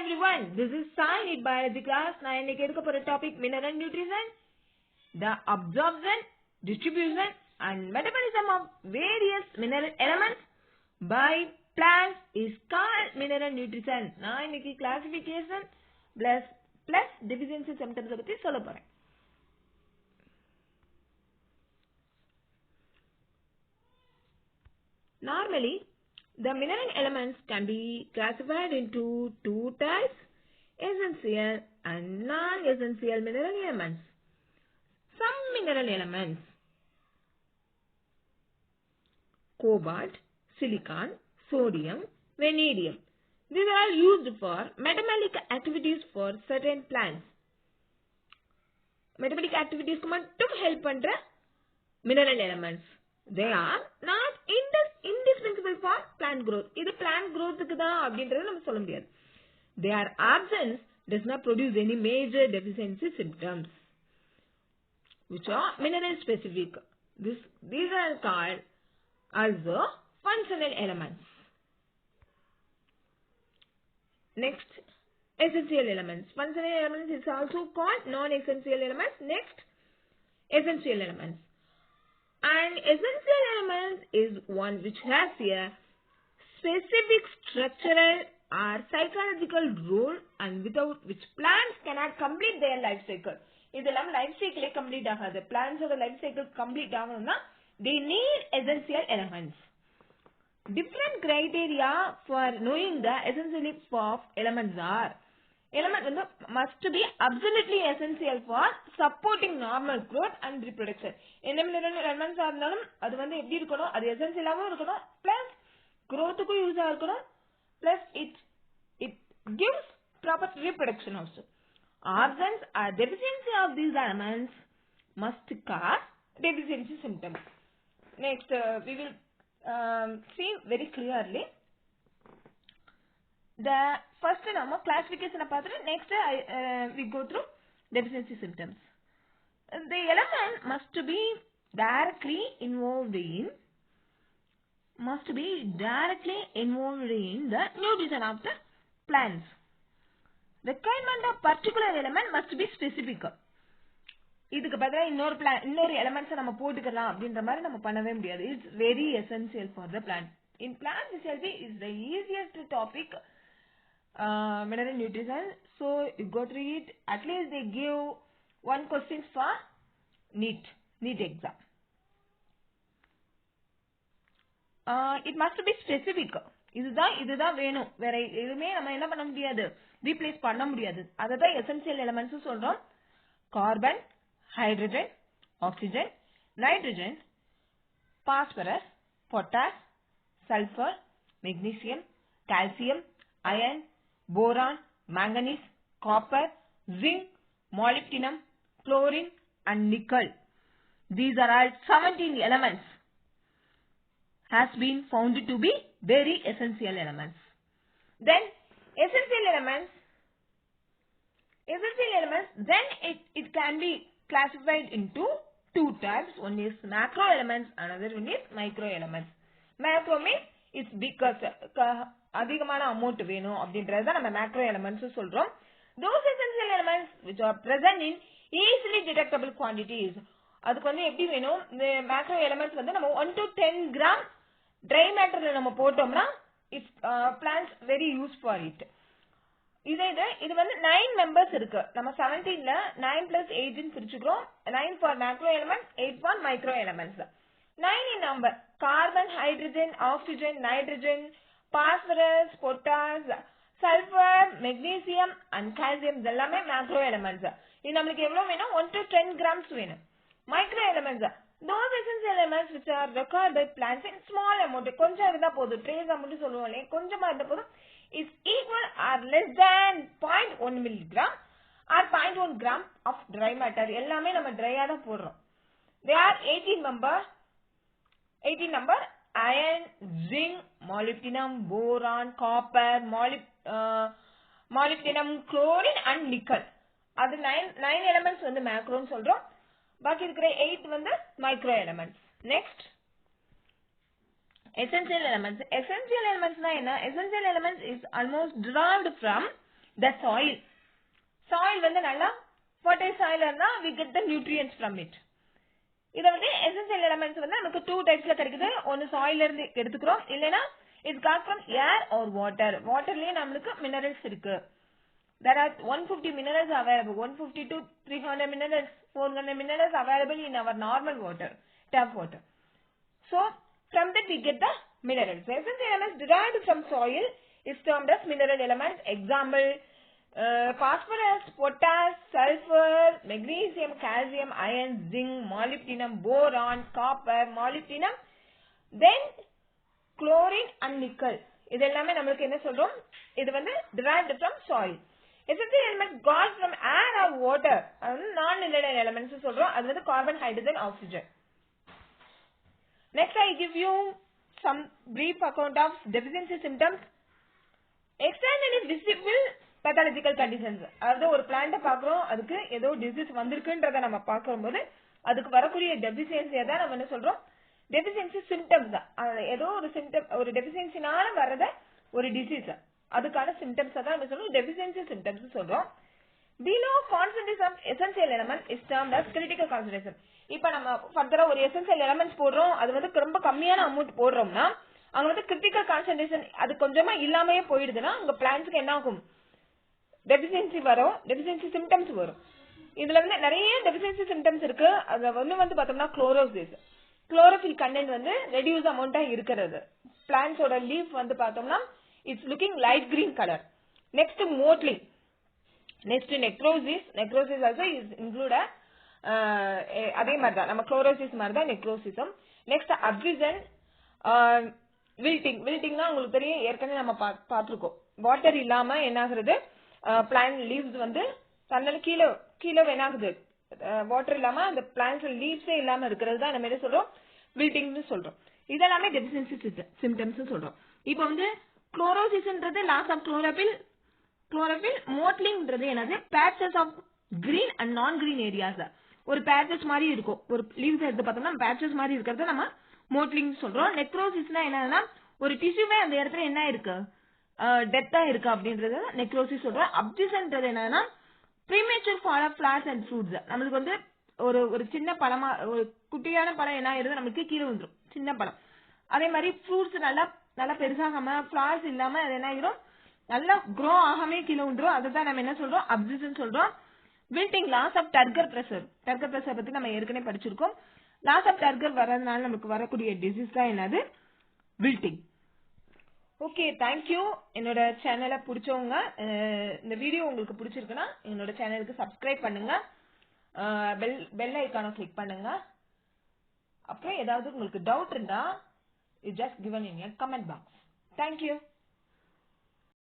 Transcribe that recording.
everyone, this is Sai in Biology class. நான் இன்னைக்கு எடுக்க போற topic mineral nutrition, the absorption, distribution and metabolism of various mineral elements by plants is called mineral nutrition. நான் இன்னைக்கு classification plus deficiency symptoms பத்தி சொல்ல போறேன். Normally, the mineral elements can be classified into two types, essential and non-essential mineral elements. Some mineral elements, cobalt, silicon, sodium, vanadium, these are used for metabolic activities for certain plants. Metabolic activities ku mattum help பண்ற mineral elements. They are not indispensable for plant growth. இது plant growth க்கு தான் அப்படின்றது நம்ம சொல்ல முடியாது. Their absence does not produce any major deficiency symptoms, which are mineral specific. These are called also functional elements. Next, essential elements. Functional elements is also called non-essential elements. Next, essential elements. An essential element is one which has a specific structural or psychological role and without which plants cannot complete their life cycle. இதெல்லாம் life cycle complete ஆகாது. Plants ஓட life cycle complete ஆகணும்னா they need essential elements. Different criteria for knowing the essentials of elements are: element வந்து must be absolutely essential for supporting normal growth and reproduction. என்ன mineral elements இருந்தாலும் அது வந்து எப்படி இருக்கணும், அது எசென்சியலாவும் இருக்கணும், plus growthக்கு யூஸ் ஆகணும், plus it gives proper reproduction also. Absence or deficiency of these elements must cause deficiency symptoms. Next, we will see very clearly the first நம்ம classification பார்த்துட்டு next we go through deficiency symptoms. The element must be directly involved in the nutrition of the plants. Requirement of particular element must be specific. இதுக்கு பதிலா இன்னொரு elements நம்ம போட்டுக்கலாம் அப்படின்ற மாதிரி நம்ம பண்ணவே முடியாது. It's very essential for the plant. In plant physiology is the easiest topic, mineral nutrition. So you go through it. At least they give one question for NEET exam. It must be specific. இதுதான் வேணும், வேற எதுவுமே நம்ம என்ன பண்ண முடியாது, replace பண்ண முடியாது. அதுதான் எசென்சியல் எலிமெண்ட்ஸ் சொல்றோம். Carbon, hydrogen, oxygen, nitrogen, phosphorus, potash, sulfur, magnesium, calcium, iron, boron, manganese, copper, zinc, molybdenum, chlorine and nickel. These are all 17 elements has been found to be very essential elements. Then essential elements, then it can be classified into two types. One is macro elements, another one is micro elements. Macro means it's because அதிகமான amount வேணும் அப்படின்றத நம்ம macro elements சொல்றோம். Those essential elements which are present in easily detectable quantities. அதுக்கு வந்து எப்படி வேணும், இந்த macro elements வந்து நம்ம 1 to 10 gram dry matterல நம்ம போட்டோம்னா it plants very use for it. இது வந்து 9 members இருக்கு. நம்ம 17ல 9 plus 18 பிரிச்சுக்கிறோம். 9 for macro elements, 8 for micro elements. 9 in number: carbon, hydrogen, oxygen, nitrogen, phosphorus, potash, sulfur, magnesium and calcium. இதெல்லாமே macro elements. இது நமக்கு எவ்வளவு வேணும், 1 to 10 grams வேணும். Micro elements, those essential elements which are required by plants in small amount. கொஞ்சம் இருந்தா போதும், trace amount சொல்லுவோம், கொஞ்சமா இருந்தா போதும். is equal or less than 0.1 milligram or 0.1 gram of dry matter. எல்லாமே நம்ம dry-ஆ தான் போடுறோம். They are 18 number: iron, zinc, molybdenum, boron, copper, molybdenum, chlorine and nickel. அது 9 elements வந்து macro ன்னு சொல்றோம். பாக்கி இருக்கிற 8 வந்து micro elements. Next, essential elements. Essential elements na enna? Essential elements is almost derived from the soil வந்து நல்லா fertile soil இருந்தா we get the nutrients from it. இத வந்து essential elements வந்து நமக்கு two typesல கிடைக்குது. ஒன்னு soil இருந்து எடுத்துக்கிறோம், இல்லனா it got from air or water. வாட்டர்லயே நமக்கு minerals இருக்கு. There are 150 minerals available, 150 to 300 minerals, 400 minerals available in our normal water, tap water. So from that we get the minerals. The essential elements derived from soil is termed as mineral elements. Example, phosphorus, potash, sulfur, magnesium, calcium, iron, zinc, molybdenum, boron, copper, molybdenum, then chlorine and nickel. இது எல்லாமே நமக்கு என்ன சொல்றோம், இது வந்து derived from soil. Essential elements got from air or water, அது non-mineral elements சொல்றோம், அது வந்து carbon, hydrogen, oxygen. Next I give you some brief account of deficiency symptoms. Externally visible pathological conditions, அதாவது ஒரு பிளான்ட் பாக்குறோம், அதுக்கு ஏதோ டிசீஸ் வந்திருக்குன்றத நம்ம பாக்கும்போது அதுக்கு வரக்கூடிய டெஃபிஷியன்சியை தான் நம்ம என்ன சொல்றோம், டெஃபிஷியன்சி சிம்டம்ஸ் தான். ஏதோ ஒரு சிம்டம், ஒரு டெஃபிஷியன்சினால வரத ஒரு டிசீஸ், அதுக்கான சிம்டம்ஸ் தான் நம்ம சொல்றோம் டெஃபிஷியன்சி சிம்டம்ஸ் சொல்றோம். Below concentration of essential element is termed as critical concentration. இப்ப நம்ம ஃபர்தரா ஒரு எசென்ஷியல் எலிமெண்ட்ஸ் போடுறோம், அது வந்து ரொம்ப கம்மியான அமௌண்ட் போடுறோம்னா அங்க வந்து கிரிட்டிக்கல் கான்சன்ட்ரேஷன் அது கொஞ்சமா இல்லாமயே போயிடுதுன்னா அங்க பிளான்ட்ஸ்க்கு என்ன ஆகும், டெஃபிஷியன்சி வரும், டெஃபிஷியன்சி சிம்டம்ஸ் வரும். இதுல வந்து நிறைய டெஃபிஷியன்சி சிம்டம்ஸ் இருக்கு. அது வந்து பார்த்தோம்னா குளோரோசிஸ், குளோரோஃபில் கண்டென்ட் வந்து ரெடியூஸ் அமௌண்டா இருக்கிறது. பிளான்ட்ஸோட லீஃப் வந்து பார்த்தோம்னா it's looking light green colour. Next mottling, next necrosis, necrosis also is include, அதே மாதிரி தான் நம்ம குளோரோசிஸ் மாதிரி தான் நெக்ரோசிஸும். நெக்ஸ்ட் அப்சிசன், வில்டிங், வில்டிங்னா உங்களுக்கு தெரியும், ஏற்கனவே நம்ம பார்த்திருக்கோம். வாட்டர் இல்லாம என்ன ஆகுறது, பிளான்ட் லீவ்ஸ் வந்து தன்னால கீழே கீழே என்ன ஆகுது, வாட்டர் இல்லாம அந்த பிளான்ட்ஸ் லீவ்ஸே இல்லாம இருக்கிறது தான் நம்ம என்ன சொல்றோம், வில்டிங்னு சொல்றோம். இதெல்லாமே டெஃபிஷியன்சி சிம்டம்ஸ் சொல்றோம். இப்போ வந்து குளோரோசிஸ்ன்றது லாஸ் ஆஃப் குளோரோபில், குளோரோபில் மோட்லிங்ன்றது என்னது, பேட்சஸ் ஆஃப் கிரீன் அண்ட் நான் கிரீன் ஏரியாஸ். ஒரு பேட்சஸ் மாதிரி இருக்கும், ஒரு லீவ்ஸ் எடுத்து பார்த்தோம்னா பேட்சஸ் மாதிரி இருக்கிறது நம்ம மோட்லிங் சொல்றோம். நெக்ரோசிஸ்னா என்னன்னா ஒரு டிஷ்யூவே அந்த இடத்துல என்ன இருக்கு, டெத்தா இருக்கு அப்படின்றது நெக்ரோசிஸ் சொல்றோம். அப்சிசன்றது என்னன்னா premature fall of flowers and fruits. நம்மளுக்கு வந்து ஒரு ஒரு சின்ன பழமா, ஒரு குட்டியான பழம் என்ன ஆயிருது, நமக்கு கீழே வந்துடும் சின்ன பழம். அதே மாதிரி ஃப்ரூட்ஸ் நல்லா நல்லா பெருசாகாம ஃபிளவர்ஸ் இல்லாம அது என்ன ஆயிரும், நல்லா க்ரோ ஆகாமே கீழே வந்துடும். அதுதான் நம்ம என்ன சொல்றோம், அப்சிசன் சொல்றோம். Wilting, loss of turgor pressure, turgor pressure பத்தி நம்ம ஏற்கனவே படிச்சிருக்கோம். லாஸ் ஆஃப் டர்கர் வரதுனால நமக்கு வரக்கூடிய டிசீஸ் தான் என்னது, வில்டிங். Okay, thank you. என்னோட சேனலை பிடிச்சவங்க, இந்த வீடியோ உங்களுக்கு பிடிச்சிருக்குன்னா என்னோட சேனலுக்கு சப்ஸ்கிரைப் பண்ணுங்க, பெல் ஐக்கானை கிளிக் பண்ணுங்க. அப்புறம் ஏதாவது உங்களுக்கு டவுட் இருந்தா you just given in your comment box. Thank you.